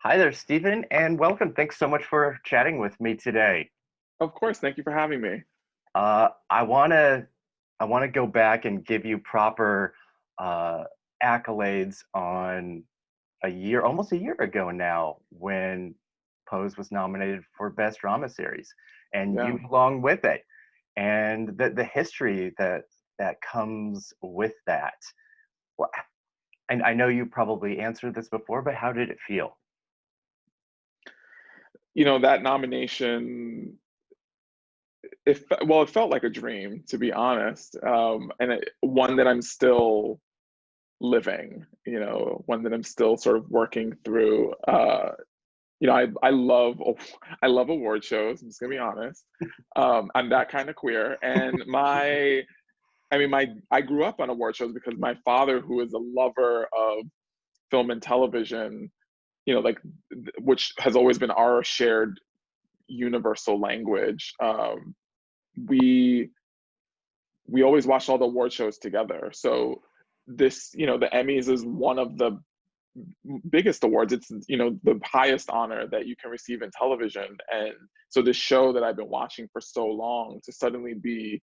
Hi there, Stephen, and welcome. Thanks so much for chatting with me today. Of course, thank you for having me. I wanna go back and give you proper uh, accolades on almost a year ago now, when Pose was nominated for Best Drama Series, and Yeah. you along with it, and the history that comes with that. Well, and I know you probably answered this before, but how did it feel? That nomination, it felt like a dream, to be honest. One that I'm still living, one that I'm still sort of working through. I love award shows, I'm just gonna be honest. I'm that kind of queer. And I grew up on award shows because my father, who is a lover of film and television, like which has always been our shared universal language. We we always watched all the award shows together. So the Emmys is one of the biggest awards. It's the highest honor that you can receive in television. And so this show that I've been watching for so long, to suddenly be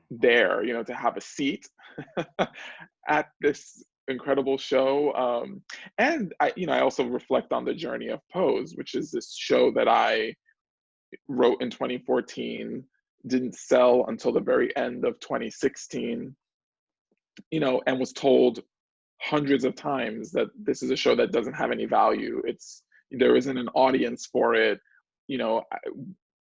there, to have a seat at this incredible show. And I also reflect on the journey of Pose, which is this show that I wrote in 2014, didn't sell until the very end of 2016, and was told hundreds of times that this is a show that doesn't have any value. There isn't an audience for it. You know,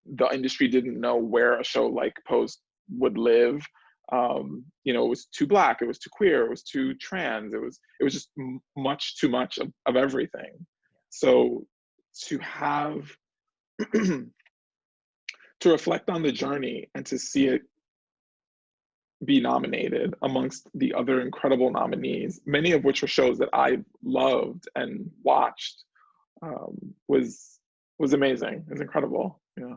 the industry didn't know where a show like Pose would live. It was too black, it was too queer, it was too trans, it was just much too much of everything. So to have to reflect on the journey and to see it be nominated amongst the other incredible nominees, many of which were shows that I loved and watched, um, was was amazing. It was incredible. Yeah.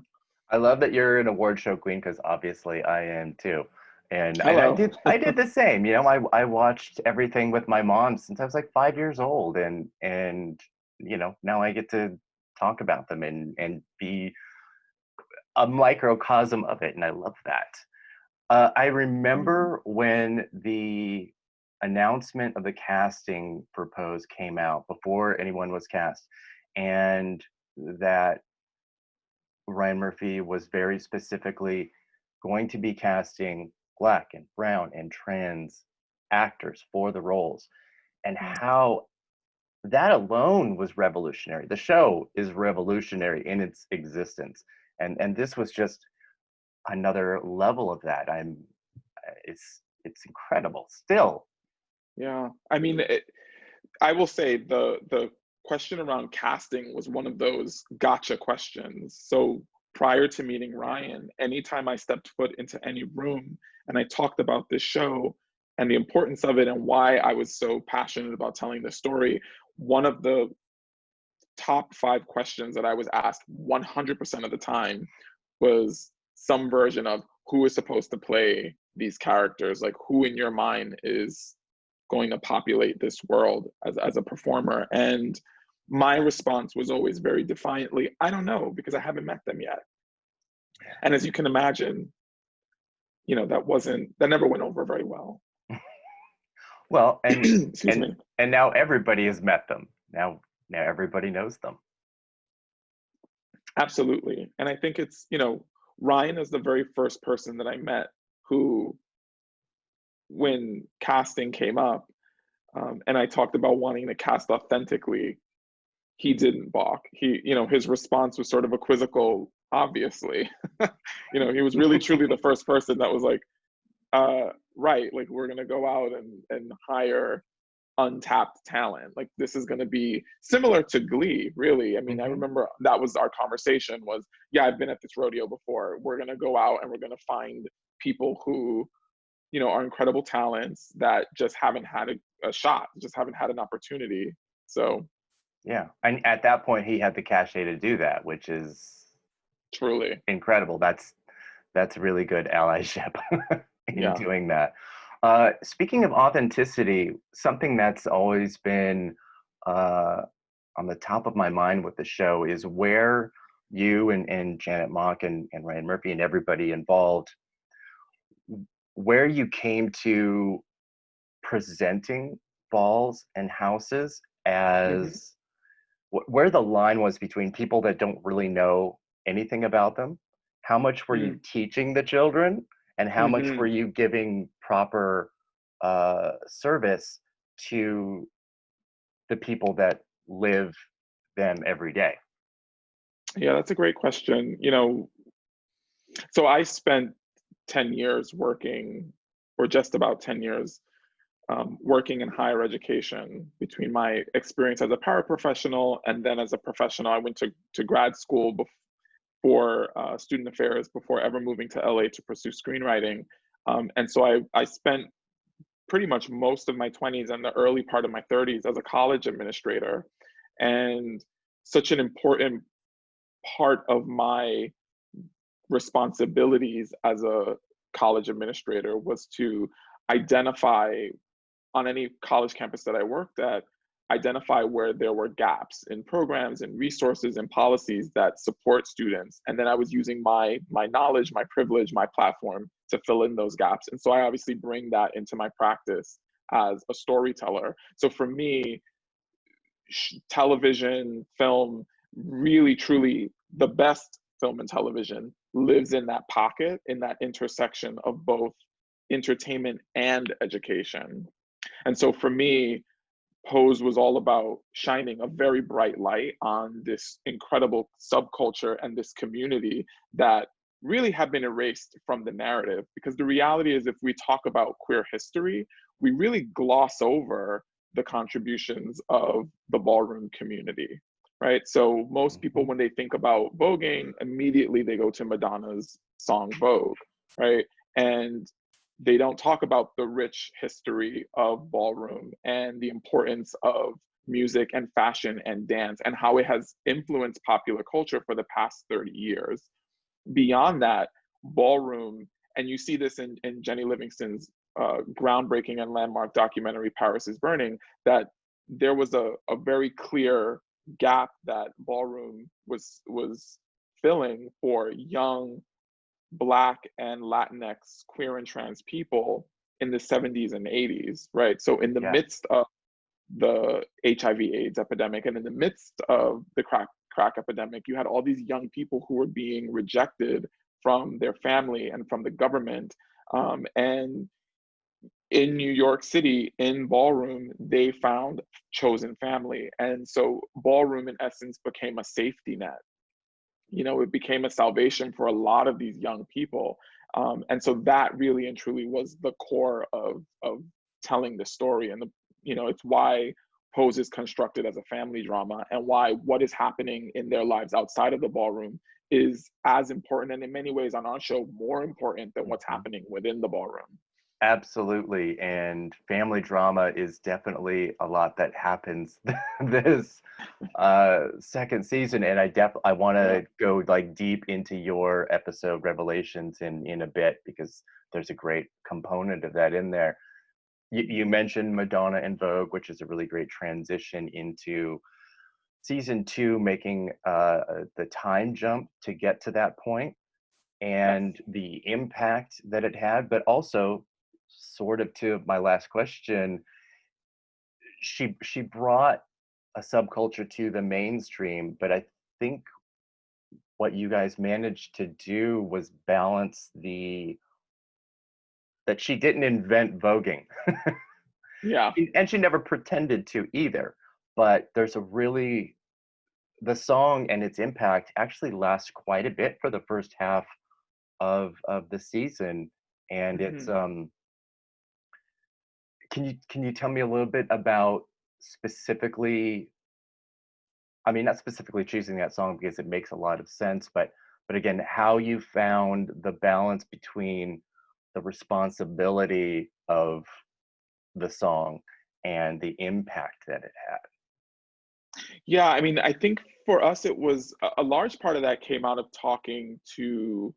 I love that you're an award show queen, because obviously I am too. And I Hello. did the same. I watched everything with my mom since I was like 5 years old, and now I get to talk about them and be a microcosm of it, and I love that. I remember when the announcement of the casting for Pose came out before anyone was cast, and that Ryan Murphy was very specifically going to be casting Black and brown and trans actors for the roles, and how that alone was revolutionary. The show is revolutionary in its existence, and this was just another level of that. It's incredible still. Yeah. I will say the question around casting was one of those gotcha questions. So prior to meeting Ryan, anytime I stepped foot into any room and I talked about this show and the importance of it and why I was so passionate about telling the story, one of the top five questions that I was asked 100% of the time was some version of who is supposed to play these characters, like who in your mind is going to populate this world as a performer. And my response was always very defiantly, I don't know, because I haven't met them yet. And as you can imagine, that never went over very well. Well, and Excuse and me. and now everybody has met them. Now everybody knows them. Absolutely. And I think Ryan is the very first person that I met who, when casting came up, and I talked about wanting to cast authentically, he didn't balk. His response was sort of a quizzical, obviously. He was really truly the first person that was like, right, like we're gonna go out and hire untapped talent. Like this is gonna be similar to Glee, really. I mean, I Hmm. remember that was our conversation was, yeah, I've been at this rodeo before. We're gonna go out and we're gonna find people who, are incredible talents that just haven't had a shot, just haven't had an opportunity. So Yeah, and at that point he had the cachet to do that, which is truly, incredible. That's really good allyship in yeah. doing that. Speaking of authenticity, something that's always been uh, on the top of my mind with the show is where you and Janet Mock and Ryan Murphy and everybody involved, where you came to presenting balls and houses Mhm. as where the line was between people that don't really know anything about them. How much were you Mm. teaching the children, and how much were Mhm. you giving proper service to the people that live them every day? Yeah, that's a great question. So I spent 10 years working, or just about 10 years, working in higher education between my experience as a paraprofessional and then as a professional. I went to grad school for student affairs before ever moving to LA to pursue screenwriting. And so I spent pretty much most of my 20s and the early part of my 30s as a college administrator. And such an important part of my responsibilities as a college administrator was to identify on any college campus that I worked at, identify where there were gaps in programs and resources and policies that support students. And then I was using my knowledge, my privilege, my platform to fill in those gaps. And so I obviously bring that into my practice as a storyteller. So for me, television, film, really truly the best film and television lives in that pocket, in that intersection of both entertainment and education. And so for me, Pose was all about shining a very bright light on this incredible subculture and this community that really have been erased from the narrative. Because the reality is, if we talk about queer history, we really gloss over the contributions of the ballroom community, right? So most people, Mhm. when they think about voguing, immediately they go to Madonna's song Vogue, right? And they don't talk about the rich history of ballroom and the importance of music and fashion and dance and how it has influenced popular culture for the past 30 years. Beyond that, ballroom, and you see this in Jenny Livingston's groundbreaking and landmark documentary, Paris is Burning, that there was a very clear gap that ballroom was filling for young Black and Latinx queer and trans people in the 70s and 80s, right? So in the Yeah. midst of the HIV/AIDS epidemic and in the midst of the crack epidemic, you had all these young people who were being rejected from their family and from the government. And in New York City, in ballroom, they found chosen family. And so ballroom, in essence, became a safety net. It became a salvation for a lot of these young people. And so that really and truly was the core of telling the story. And it's why Pose is constructed as a family drama, and why what is happening in their lives outside of the ballroom is as important, and in many ways on our show, more important than what's Mhm. happening within the ballroom. Absolutely, and family drama is definitely a lot that happens this second season, and I want Yeah. to go like deep into your episode Revelations in a bit because there's a great component of that in there. You mentioned Madonna and Vogue, which is a really great transition into season two, making the time jump to get to that point Yes. and the impact that it had, but also sort of to my last question, she brought a subculture to the mainstream, but I think what you guys managed to do was balance the that she didn't invent voguing. Yeah. And she never pretended to either. But there's a really the song and its impact actually lasts quite a bit for the first half of the season. And it's Hmm. can you tell me a little bit about specifically, I mean, not specifically choosing that song because it makes a lot of sense, but again, how you found the balance between the responsibility of the song and the impact that it had. Yeah, I mean, I think for us, it was a large part of that came out of talking to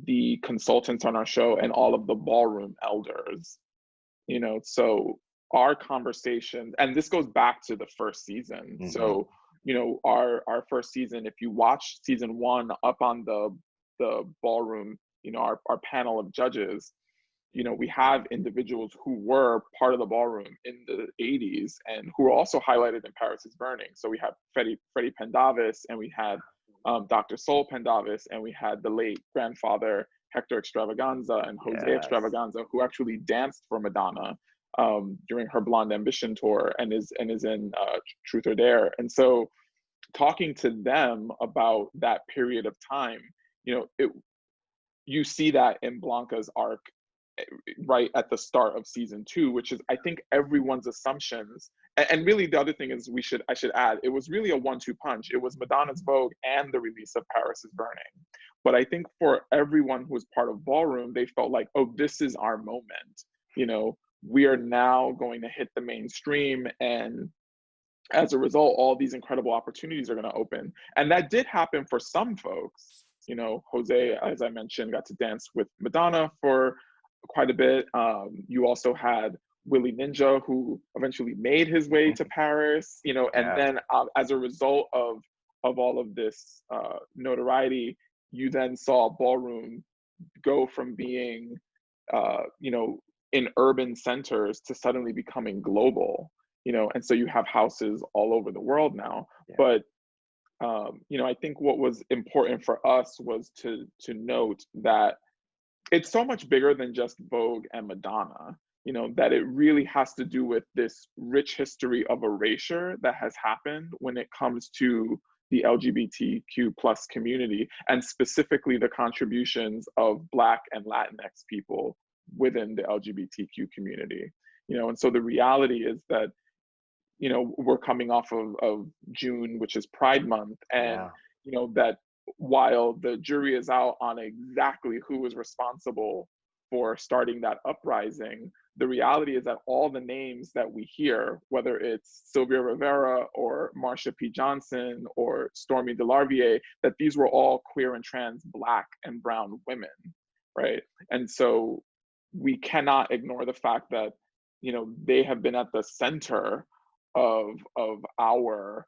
the consultants on our show and all of the ballroom elders. So our conversation, and this goes back to the first season. Mhm. So you know, our first season, if you watch season one up on the ballroom, you know, our panel of judges, you know, we have individuals who were part of the ballroom in the 80s and who were also highlighted in Paris is Burning. So we have Freddie Pendavis, and we had Dr. Sol Pendavis, and we had the late grandfather Hector Extravaganza and Jose Yes. Extravaganza, who actually danced for Madonna during her Blonde Ambition tour, and is in Truth or Dare. And so talking to them about that period of time, you know, you see that in Blanca's arc right at the start of season two, which is, I think, everyone's assumptions. And really, the other thing is, I should add, it was really a 1-2 punch. It was Madonna's Vogue and the release of Paris is Burning. But I think for everyone who was part of Ballroom, they felt like, oh, this is our moment. You know, we are now going to hit the mainstream, and as a result, all these incredible opportunities are going to open. And that did happen for some folks. You know, Jose, as I mentioned, got to dance with Madonna for quite a bit. You also had Willie Ninja, who eventually made his way to Paris. You know, and Yeah. then as a result of all of this notoriety, you then saw Ballroom go from being, you know, in urban centers to suddenly becoming global. You know, and so you have houses all over the world now. Yeah. But you know, I think what was important for us was to note that it's so much bigger than just Vogue and Madonna, you know, that it really has to do with this rich history of erasure that has happened when it comes to the LGBTQ plus community, and specifically the contributions of Black and Latinx people within the LGBTQ community. You know, and so the reality is that, you know, we're coming off of June, which is Pride Month, and, Yeah. you know, that while the jury is out on exactly who was responsible for starting that uprising, the reality is that all the names that we hear, whether it's Sylvia Rivera or Marsha P. Johnson or Stormy DeLarvier, that these were all queer and trans Black and brown women, right? And so we cannot ignore the fact that, you know, they have been at the center of our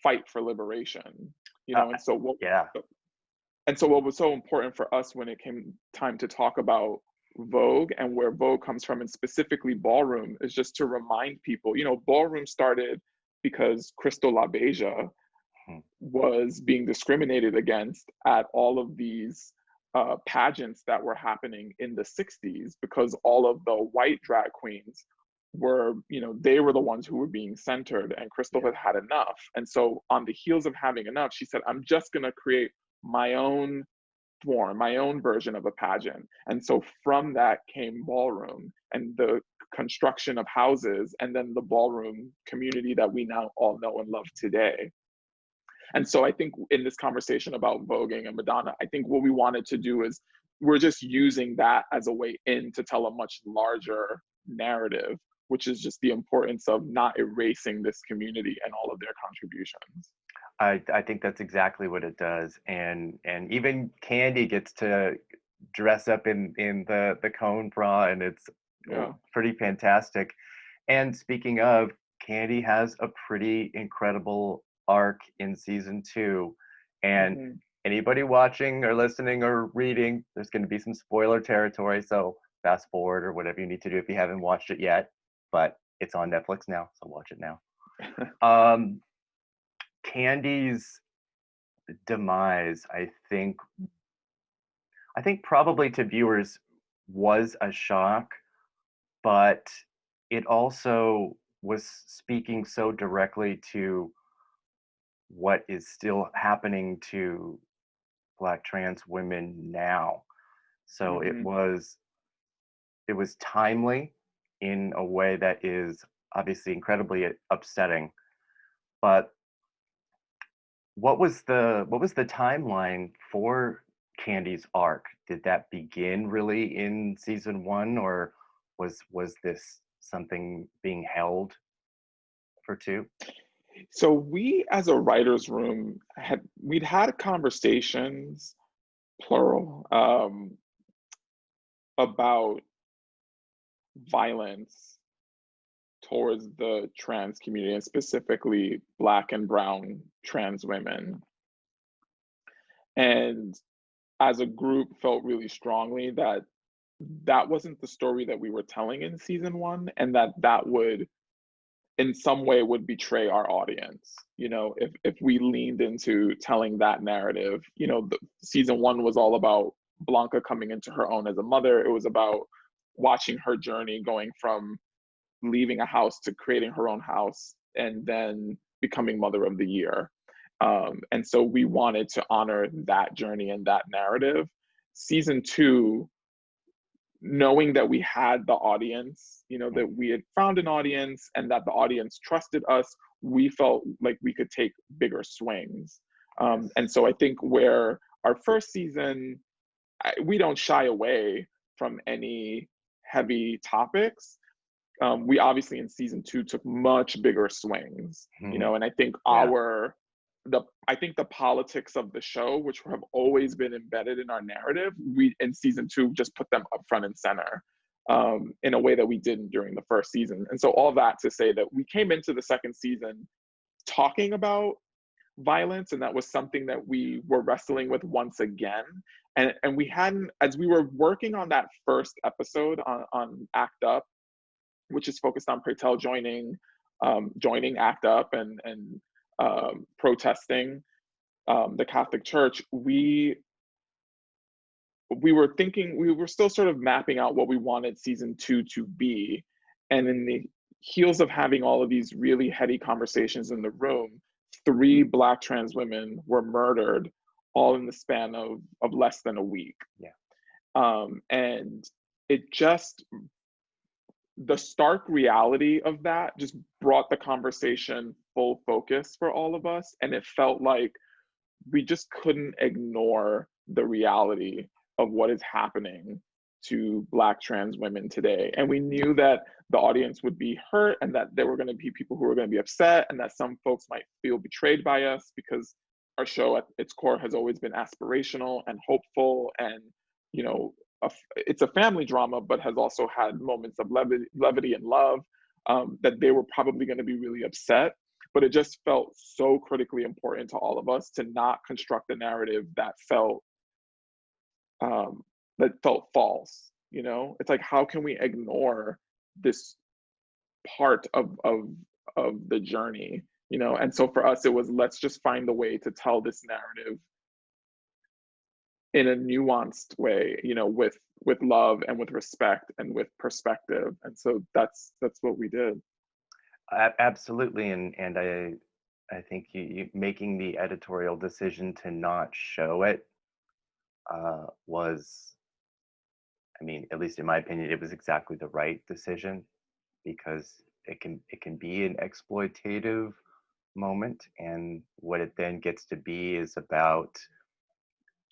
fight for liberation. You Uh, know, and so yeah. what was so important for us when it came time to talk about Vogue and where Vogue comes from, and specifically Ballroom, is just to remind people, you know, Ballroom started because Crystal LaBeija Hmm. was being discriminated against at all of these pageants that were happening in the 60s, because all of the white drag queens were, you know, they were the ones who were being centered, and Crystal Yeah. had had enough. And so on the heels of having enough, she said, I'm just going to create my own form, my own version of a pageant. And so from that came Ballroom and the construction of houses, and then the ballroom community that we now all know and love today. And so I think in this conversation about voguing and Madonna, I think what we wanted to do is, we're just using that as a way in to tell a much larger narrative, which is just the importance of not erasing this community and all of their contributions. I think that's exactly what it does. And even Candy gets to dress up in the cone bra, and it's Yeah. pretty fantastic. And speaking of, Candy has a pretty incredible arc in season two. And Mm-hmm. anybody watching or listening or reading, there's going to be some spoiler territory. So fast forward or whatever you need to do if you haven't watched it yet. But it's on Netflix now, so watch it now. Um, Candy's demise, I think probably to viewers was a shock, but it also was speaking so directly to what is still happening to Black trans women now. So Mm-hmm. it was timely in a way that is obviously incredibly upsetting. But what was the timeline for Candy's arc? Did that begin really in season one, or was this something being held for two? So we, as a writer's room, we'd had conversations, plural, about violence towards the trans community, and specifically Black and brown trans women. And as a group felt really strongly that that wasn't the story that we were telling in season one, and that that would in some way would betray our audience. You know, if we leaned into telling that narrative, you know, the season one was all about Blanca coming into her own as a mother. It was about watching her journey going from leaving a house to creating her own house and then becoming mother of the year. And so we wanted to honor that journey and that narrative. Season two, knowing that we had the audience, you know, that we had found an audience and that the audience trusted us, we felt like we could take bigger swings. And so I think where our first season, we don't shy away from any heavy topics. We obviously in season two took much bigger swings, you know, and I think I think the politics of the show, which have always been embedded in our narrative, we in season two just put them up front and center in a way that we didn't during the first season. And so all that to say that we came into the second season talking about violence, and that was something that we were wrestling with once again. And we hadn't, as we were working on that first episode on Act Up, which is focused on Pretel joining Act Up and protesting the Catholic Church, we were thinking, we were still sort of mapping out what we wanted season two to be. And in the heels of having all of these really heady conversations in the room, 3 Black trans women were murdered all in the span of less than a week. And it just, the stark reality of that just brought the conversation full focus for all of us. And it felt like we just couldn't ignore the reality of what is happening to Black trans women today. And we knew that the audience would be hurt and that there were going to be people who were going to be upset and that some folks might feel betrayed by us, because our show at its core has always been aspirational and hopeful, and, you know, it's a family drama, but has also had moments of levity and love, that they were probably going to be really upset. But it just felt so critically important to all of us to not construct a narrative that felt false. You know, it's like, how can we ignore this part of the journey? You know, and so for us, it was, let's just find a way to tell this narrative in a nuanced way, you know, with love and with respect and with perspective. And so that's what we did. Absolutely, and I think you making the editorial decision to not show it was, I mean, at least in my opinion, it was exactly the right decision, because it can be an exploitative moment, and what it then gets to be is about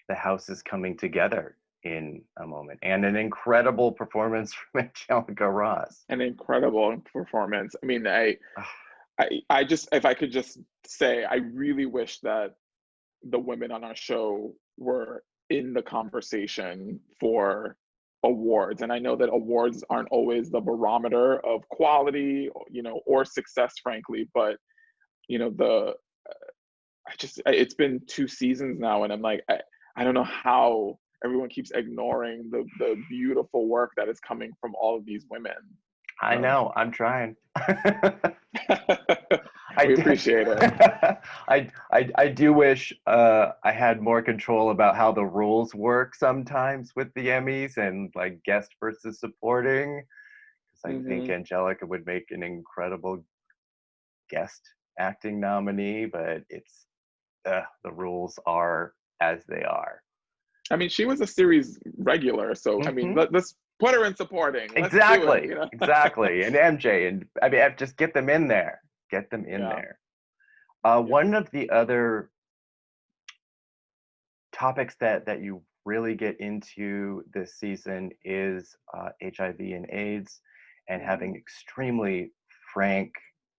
the houses coming together in a moment, and an incredible performance from Angelica Ross. An incredible performance. I mean, I just, if I could just say, I really wish that the women on our show were in the conversation for awards. And I know that awards aren't always the barometer of quality, you know, or success, frankly, but, you know, it's been 2 seasons now, and I'm like, I don't know how everyone keeps ignoring the beautiful work that is coming from all of these women. I know, I'm trying. We appreciate it. I do wish I had more control about how the rules work sometimes with the Emmys, and like guest versus supporting, because I think Angelica would make an incredible guest acting nominee, but it's the rules are as they are. I mean, she was a series regular, so I mean, let's put her in supporting. Exactly, let's do it, you know? Exactly. And MJ, and I mean, just get them in there. Get them in there. One of the other topics that you really get into this season is HIV and AIDS, and having extremely frank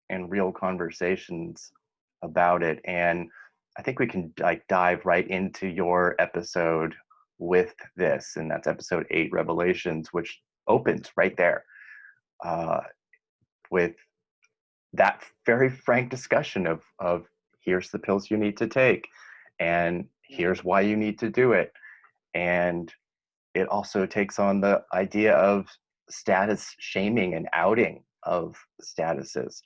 and real conversations about it. And I think we can like dive right into your episode with this, and that's episode 8, Revelations, which opens right there. with that very frank discussion of here's the pills you need to take, and here's why you need to do it. And it also takes on the idea of status shaming and outing of statuses.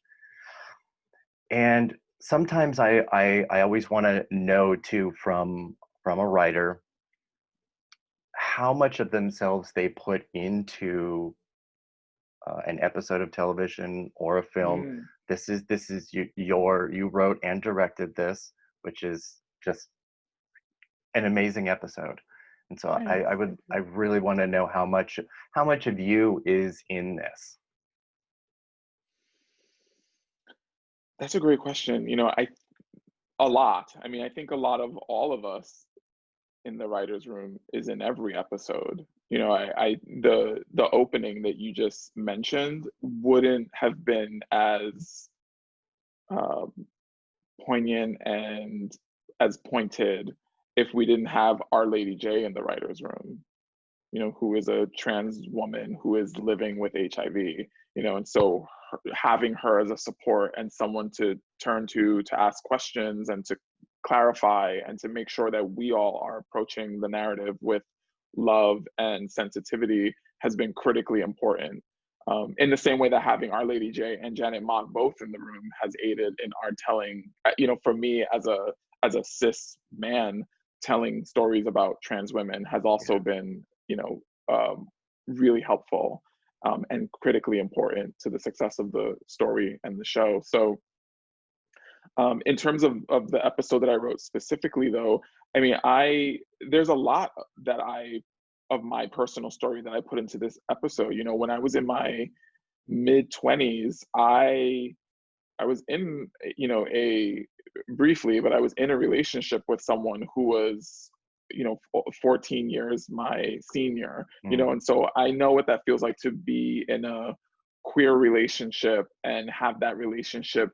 And sometimes I always want to know too from a writer how much of themselves they put into an episode of television or a film. Mm. This is you wrote and directed this, which is just an amazing episode. And so Thanks. Thank I you. really want to know how much of you is in this. That's a great question. A lot. I mean, I think a lot of all of us in the writer's room is in every episode. The opening that you just mentioned wouldn't have been as um, poignant and as pointed if we didn't have Our Lady J in the writer's room, who is a trans woman who is living with HIV, and so having her as a support and someone to turn to ask questions and to clarify and to make sure that we all are approaching the narrative with love and sensitivity has been critically important. In the same way that having Our Lady J and Janet Mock both in the room has aided in our telling, for me as a cis man, telling stories about trans women has also been, really helpful and critically important to the success of the story and the show. So, in terms of the episode that I wrote specifically, though, I mean, there's a lot that of my personal story that I put into this episode. When I was in my mid 20s, I was in, a briefly, but I was in a relationship with someone who was, 14 years my senior, Mm. and so I know what that feels like to be in a queer relationship and have that relationship,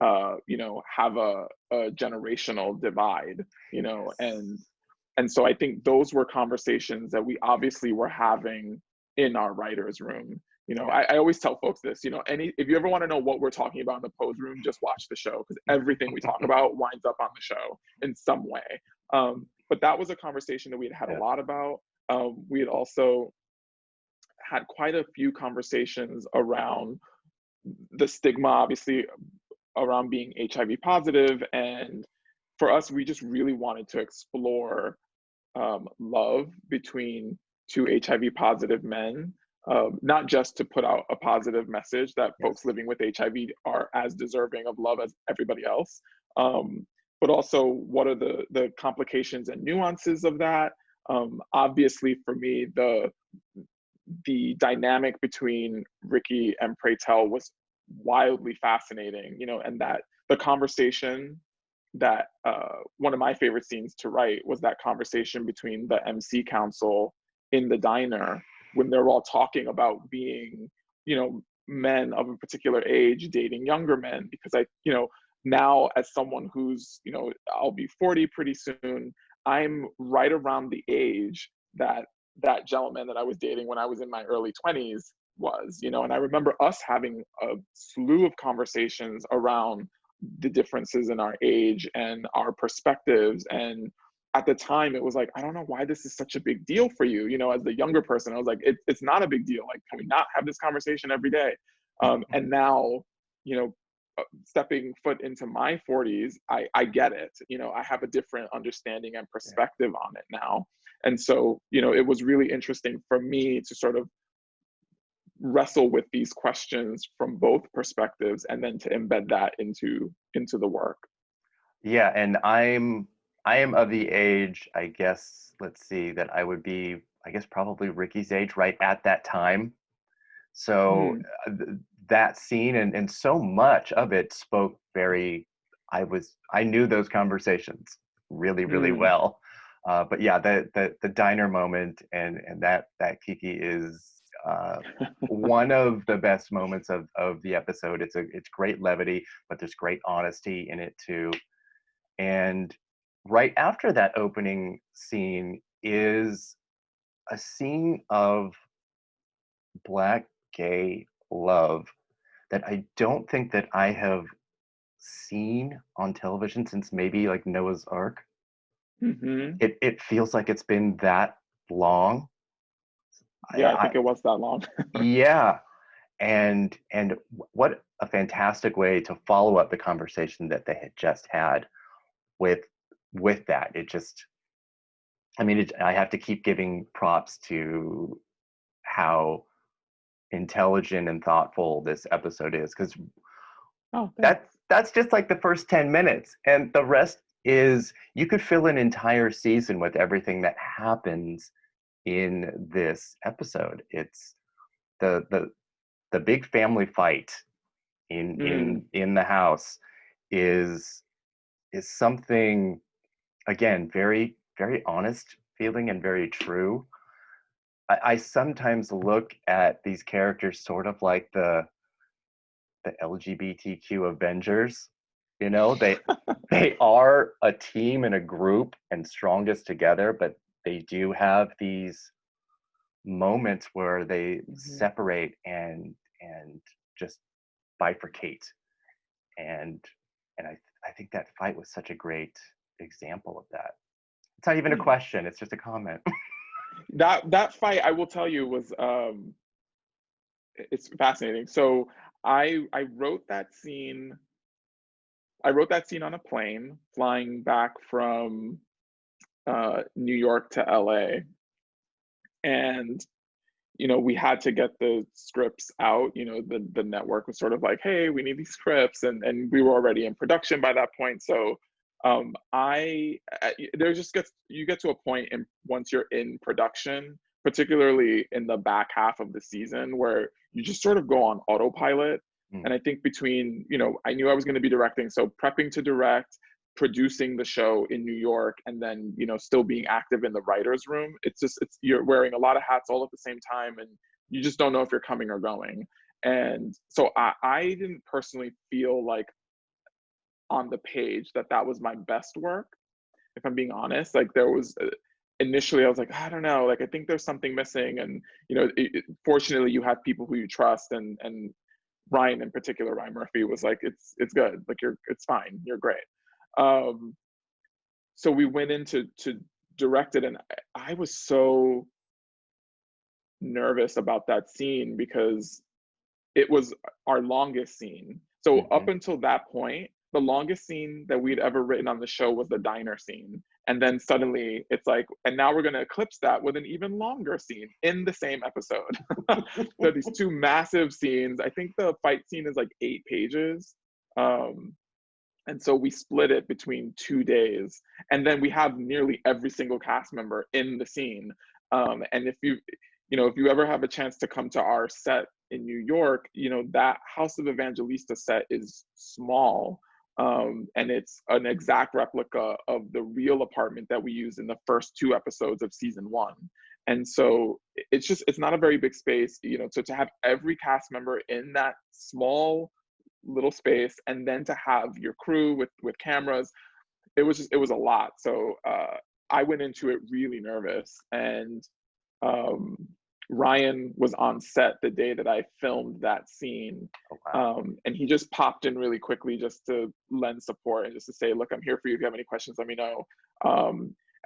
have a generational divide, and so I think those were conversations that we obviously were having in our writer's room. Yeah. I always tell folks this, if you ever want to know what we're talking about in the pose room, just watch the show because everything we talk about winds up on the show in some way. But that was a conversation that we had a Yeah. lot about. We had also had quite a few conversations around the stigma, obviously, around being HIV positive. And for us, we just really wanted to explore love between two HIV positive men, not just to put out a positive message that folks Yes. living with HIV are as deserving of love as everybody else, but also what are the complications and nuances of that. Obviously, for me, the dynamic between Ricky and Pray Tell was wildly fascinating, and that the conversation that one of my favorite scenes to write was that conversation between the MC council in the diner when they're all talking about being, men of a particular age dating younger men. Because now as someone who's, I'll be 40 pretty soon, I'm right around the age that gentleman that I was dating when I was in my early 20s was, and I remember us having a slew of conversations around the differences in our age and our perspectives. And at the time, it was like, I don't know why this is such a big deal for you. As the younger person, I was like, it's not a big deal. Like, can we not have this conversation every day? And now, stepping foot into my 40s, I get it. I have a different understanding and Yeah. perspective on it now. And so, it was really interesting for me to sort of wrestle with these questions from both perspectives and then to embed that into the work. Yeah, and I am of the age, I guess, let's see, that I would be, I guess, probably Ricky's age right at that time. So Mm, that scene and so much of it spoke very, I knew those conversations really, really mm. well. But yeah, the diner moment and that Kiki is one of the best moments of the episode. It's great levity, but there's great honesty in it too. And right after that opening scene is a scene of Black gay love that I don't think that I have seen on television since maybe like Noah's Ark. Hmm. It feels like it's been that long. Yeah, I I think it was that long. yeah, and what a fantastic way to follow up the conversation that they had just had with that. It just, I mean, I have to keep giving props to how intelligent and thoughtful this episode is, because Oh, thanks. that's just like the first 10 minutes, and the rest is, you could fill an entire season with everything that happens in this episode. It's the big family fight Mm, in the house is something, again, very very honest feeling and very true. I sometimes look at these characters sort of like the LGBTQ Avengers. You know, they are a team and a group and strongest together, but they do have these moments where they mhm. separate and just bifurcate. And I think that fight was such a great example of that. It's not even a Hmm. question, it's just a comment. That fight, I will tell you, was it's fascinating. So I wrote that scene. I wrote that scene on a plane flying back from New York to LA, and we had to get the scripts out. The network was sort of like, hey, we need these scripts, and we were already in production by that point. So there just gets you get to a point in once you're in production, particularly in the back half of the season, where you just sort of go on autopilot. Mm, And I think between, I knew I was going to be directing, so prepping to direct, producing the show in New York, and then still being active in the writers room, it's you're wearing a lot of hats all at the same time, and you just don't know if you're coming or going. And so I didn't personally feel like on the page that was my best work, if I'm being honest. Like, there was initially I was like, I don't know, like I think there's something missing. And fortunately you have people who you trust, and Ryan in particular, Ryan Murphy, was like, it's good, like it's fine, you're great. um so we went in to direct it, and I was so nervous about that scene because it was our longest scene. So up mhm. until that point, the longest scene that we'd ever written on the show was the diner scene. And then suddenly it's like, and now we're going to eclipse that with an even longer scene in the same episode. So these two massive scenes. I think the fight scene is like 8 pages. And so we split it between 2 days. And then we have nearly every single cast member in the scene. And if you ever have a chance to come to our set in New York, that House of Evangelista set is small. And it's an exact replica of the real apartment that we use in the first 2 episodes of season 1. And so it's not a very big space, so to have every cast member in that small little space, and then to have your crew with cameras, it was a lot. So I went into it really nervous. And um Ryan was on set the day that I filmed that scene. Oh, wow. And he just popped in really quickly just to lend support and just to say, look, I'm here for you. If you have any questions, let me know.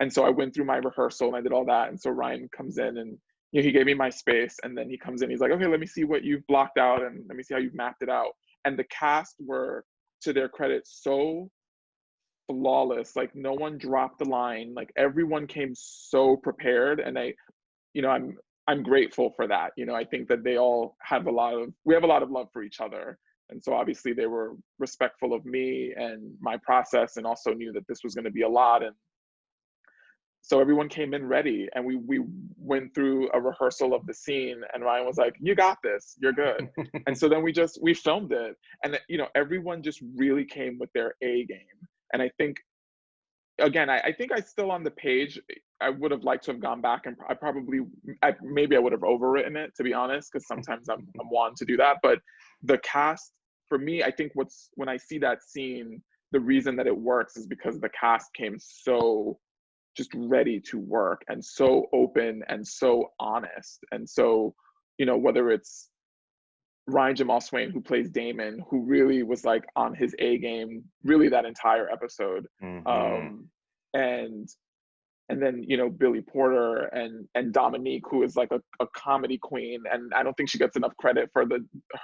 And so I went through my rehearsal and I did all that. And so Ryan comes in, and he gave me my space, and then he comes in, he's like, okay, let me see what you've blocked out, and let me see how you've mapped it out. And the cast were, to their credit, so flawless. Like, no one dropped the line. Like, everyone came so prepared. And I'm grateful for that. I think that we have a lot of love for each other. And so obviously they were respectful of me and my process, and also knew that this was going to be a lot. And so everyone came in ready, and we went through a rehearsal of the scene, and Ryan was like, you got this, you're good. And so then we filmed it. And everyone just really came with their A game. And I think, again, I think I still, on the page, I would have liked to have gone back, and maybe I would have overwritten it, to be honest, because sometimes I'm wanting to do that. But the cast, for me, I think when I see that scene, the reason that it works is because the cast came so just ready to work, and so open, and so honest. And so, whether it's Ryan Jamal Swain, who plays Damon, who really was like on his A game, really that entire episode. Mm-hmm. Um, and and then Billy Porter and Dominique, who is like a comedy queen, and I don't think she gets enough credit for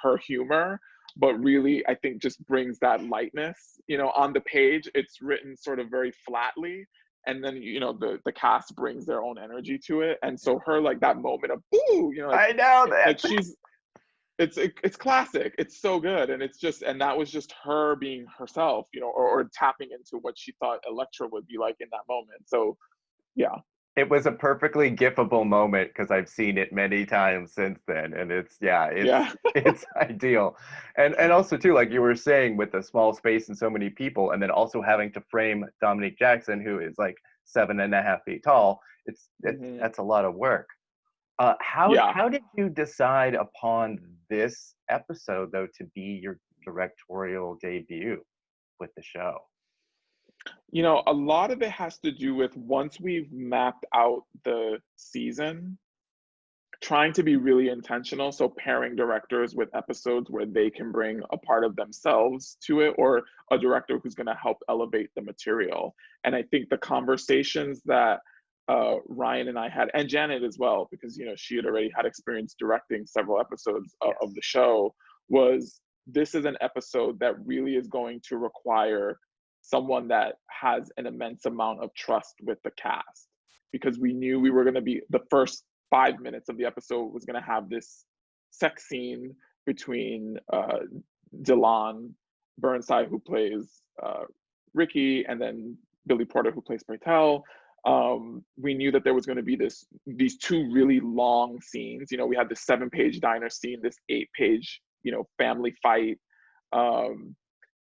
her humor, but really I think just brings that lightness. On the page it's written sort of very flatly, and then the cast brings their own energy to it, and so her like that moment of ooh, I know like that. she's it's classic. It's so good, and that was just her being herself, or tapping into what she thought Elektra would be like in that moment. So yeah. It was a perfectly gifable moment because I've seen it many times since then, and Yeah. it's ideal. And also too, like you were saying, with the small space and so many people, and then also having to frame Dominique Jackson, who is like 7.5 feet tall, Hmm. that's a lot of work. Yeah. How did you decide upon this episode though to be your directorial debut with the show? A lot of it has to do with once we've mapped out the season, trying to be really intentional. So pairing directors with episodes where they can bring a part of themselves to it, or a director who's going to help elevate the material. And I think the conversations that Ryan and I had, and Janet as well, because she had already had experience directing several episodes of the Yes. show, was this is an episode that really is going to require someone that has an immense amount of trust with the cast, because we knew we were going to be the first 5 minutes of the episode was going to have this sex scene between Delon Burnside, who plays Ricky, and then Billy Porter, who plays Bertel. We knew that there was going to be these two really long scenes. We had this 7-page diner scene, this 8-page, family fight, um,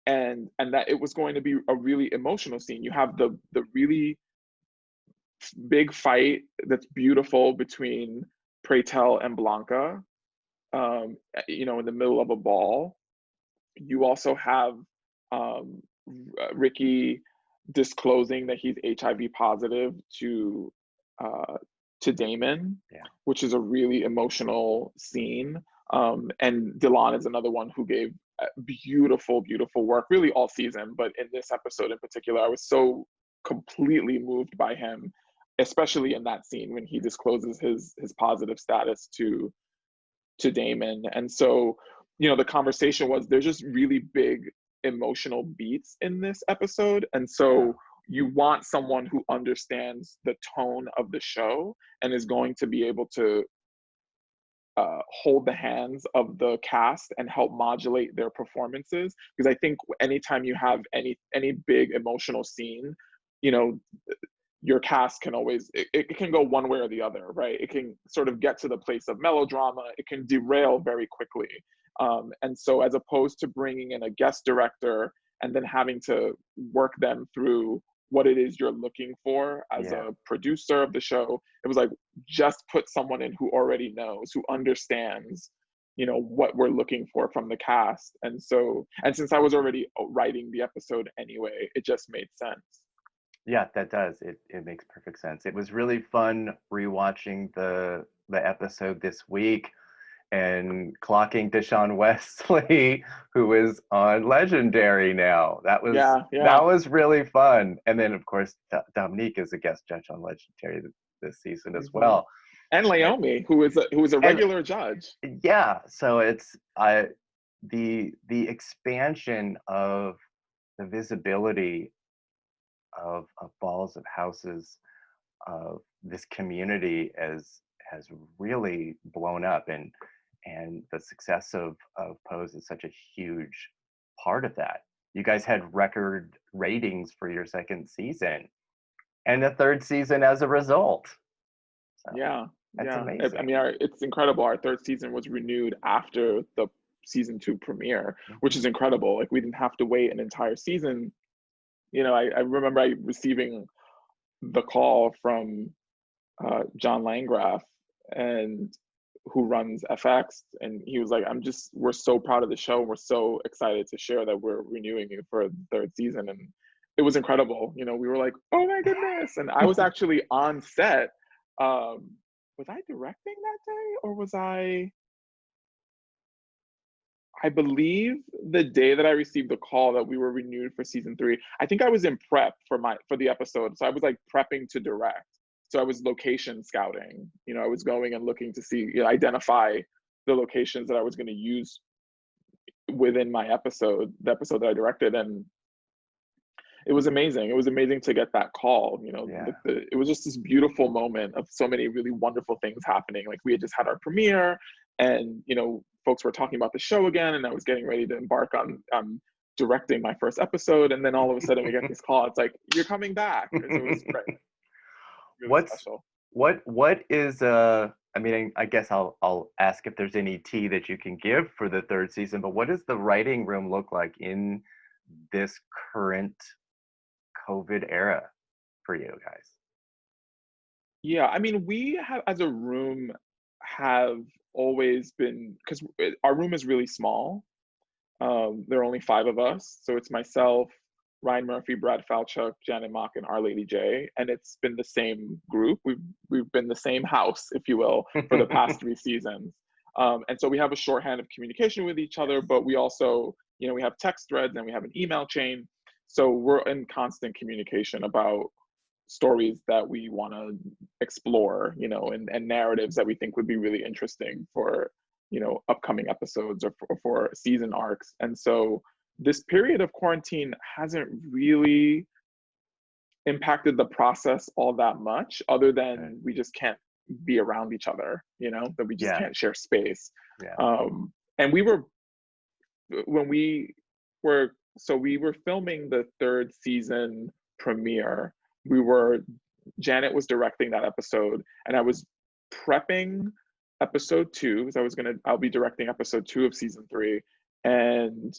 and that it was going to be a really emotional scene. You have the really big fight that's beautiful between Pretel and Blanca, in the middle of a ball. You also have um, Ricky disclosing that he's HIV positive uh, to Damon, Yeah. which is a really emotional scene. And Dylan is another one who gave beautiful, beautiful work, really all season, but in this episode in particular, I was so completely moved by him, especially in that scene when he discloses his positive status to Damon. And so, the conversation was there's just really big emotional beats in this episode. And Yeah. so you want someone who understands the tone of the show and is going to be able to hold the hands of the cast and help modulate their performances. Because I think anytime you have any big emotional scene, you know, your cast can always it can go one way or the other, right? It can sort of get to the place of melodrama, it can derail very quickly. And so as opposed to bringing in a guest director and then having to work them through what it is you're looking for as Yeah. a producer of the show, it was like, just put someone in who already knows, who understands what we're looking for from the cast. And since I was already writing the episode anyway, it just made sense. Yeah, that does. It makes perfect sense. It was really fun rewatching the episode this week and clocking Deshaun Wesley, who is on Legendary now. Yeah, That yeah. was really fun. And then of course Dominique is a guest judge on Legendary this season as Hmm. well. And And, Laomi, who is a and regular judge. yeah, so it's the expansion of the visibility of balls of houses of this community has really blown up, and the success of Pose is such a huge part of that. You guys had record ratings for your second season and a third season as a result. So Yeah, that's yeah. I amazing. mean, it's incredible. Our third season was renewed after the season 2 premiere, which Mhm. is incredible. Like we didn't have to wait an entire season. I remember receiving the call from John Landgraf, and who runs FX, and he was like, we're so proud of the show. We're so excited to share that we're renewing you for the third season." And it was incredible. We were like, oh my goodness. And I was actually on set. Was I directing that day, or was I I believe the day that I received the call that we were renewed for season 3, I think I was in prep for the episode. So I was like prepping to direct. So I was location scouting. You know, I was going and looking to see, you know, identify the locations that I was going to use within my episode, the episode that I directed. And it was amazing. It was amazing to get that call. You know, Yeah. it was just this beautiful moment of so many really wonderful things happening. Like we had just had our premiere, and you know, folks were talking about the show again, and I was getting ready to embark on directing my first episode, and then all of a sudden we get this call. It's like, you're coming back. So it was great, really What's special. what is I mean, I guess I'll ask if there's any tea that you can give for the third season, but what does the writing room look like in this current COVID era for you guys? Yeah, I mean, we have, as a room, have always been, because our room is really small. There are only 5 of us, so it's myself, Ryan Murphy, Brad Falchuk, Janet Mock, and Our Lady J, and it's been the same group. We've been the same house, if you will, for the past 3 seasons. And so we have a shorthand of communication with each other, but we also, you know, we have text threads and we have an email chain. So we're in constant communication about stories that we want to explore, you know, and narratives that we think would be really interesting for, you know, upcoming episodes or for season arcs. And so this period of quarantine hasn't really impacted the process all that much, other than we just can't be around each other, you know, that we just Yeah. can't share space. Yeah. And we were, when we were, so we were filming the 3rd season premiere. Janet was directing that episode, and I was prepping episode 2, because I'll be directing episode 2 of season 3. And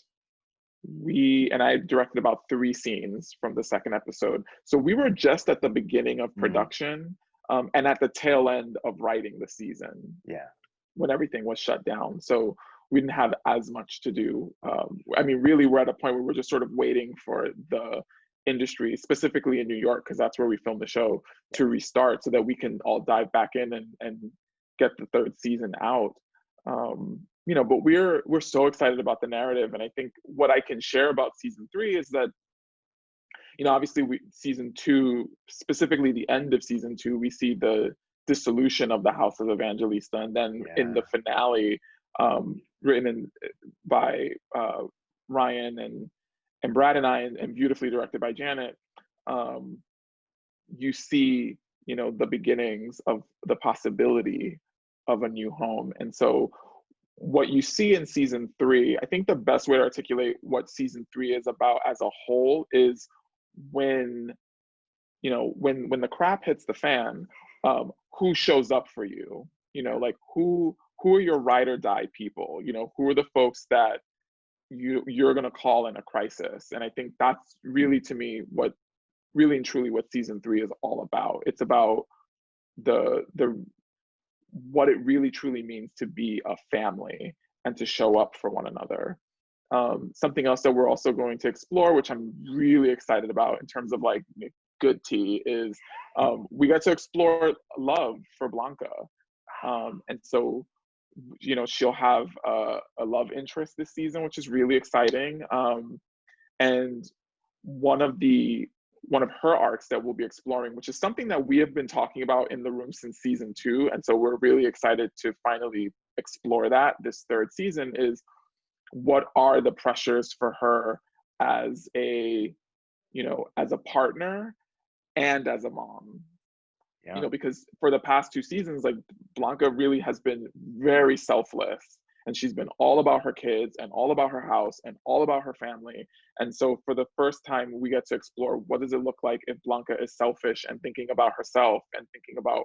I directed about 3 scenes from the 2nd episode. So we were just at the beginning of production, and at the tail end of writing the season. Yeah. When everything was shut down. So we didn't have as much to do. I mean, really, we're at a point where we're just sort of waiting for the industry, specifically in New York, because that's where we filmed the show, to restart so that we can all dive back in and get the 3rd season out. You know, but we're so excited about the narrative. And I think what I can share about season 3 is that, you know, obviously season 2, specifically the end of season 2, we see the dissolution of the House of Evangelista, and then in the finale, written by Ryan and Brad and I, and beautifully directed by Janet, you see, you know, the beginnings of the possibility of a new home. And so what you see in season 3, I think the best way to articulate what season 3 is about as a whole is when, you know, when the crap hits the fan, who shows up for you? You know, like who are your ride or die people? You know, who are the folks that you're going to call in a crisis? And I think that's really, to me, what really and truly what season 3 is all about. It's about the what it really truly means to be a family and to show up for one another. Something else that we're also going to explore, which I'm really excited about in terms of like good tea, is we got to explore love for Blanca. And so, you know, she'll have a love interest this season, which is really exciting. And one of her arcs that we'll be exploring, which is something that we have been talking about in the room since season 2, and so we're really excited to finally explore that this 3rd season, is what are the pressures for her as a, you know, as a partner and as a mom. You know, because for the past 2 seasons, like, Blanca really has been very selfless, and she's been all about her kids and all about her house and all about her family. And so for the first time, we get to explore, what does it look like if Blanca is selfish and thinking about herself and thinking about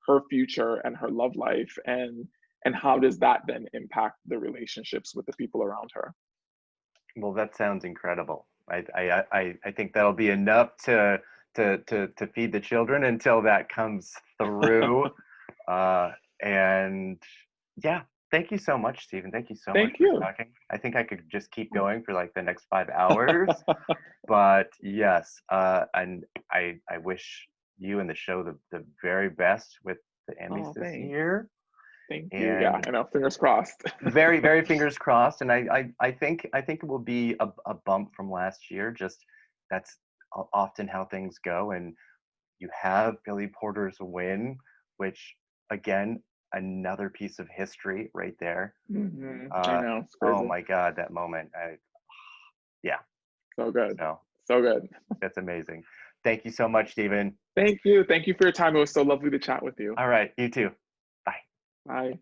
her future and her love life, and how does that then impact the relationships with the people around her? Well, that sounds incredible. I think that'll be enough to feed the children until that comes through. And yeah, thank you so much, Steven. Thank you so much for talking. I think I could just keep going for like the next 5 hours, but yes, and I wish you and the show the very best with the Emmys this year. Thank you. Yeah, And I know. Fingers crossed. very, very fingers crossed. And I think it will be a bump from last year. Just that's often how things go. And you have Billy Porter's win, which again, another piece of history right there. I know. It's Oh crazy. my God, that moment. Yeah. So good. So So good. that's amazing. Thank you so much, Steven. Thank you. Thank you for your time. It was so lovely to chat with you. All right, you too. Bye. Bye.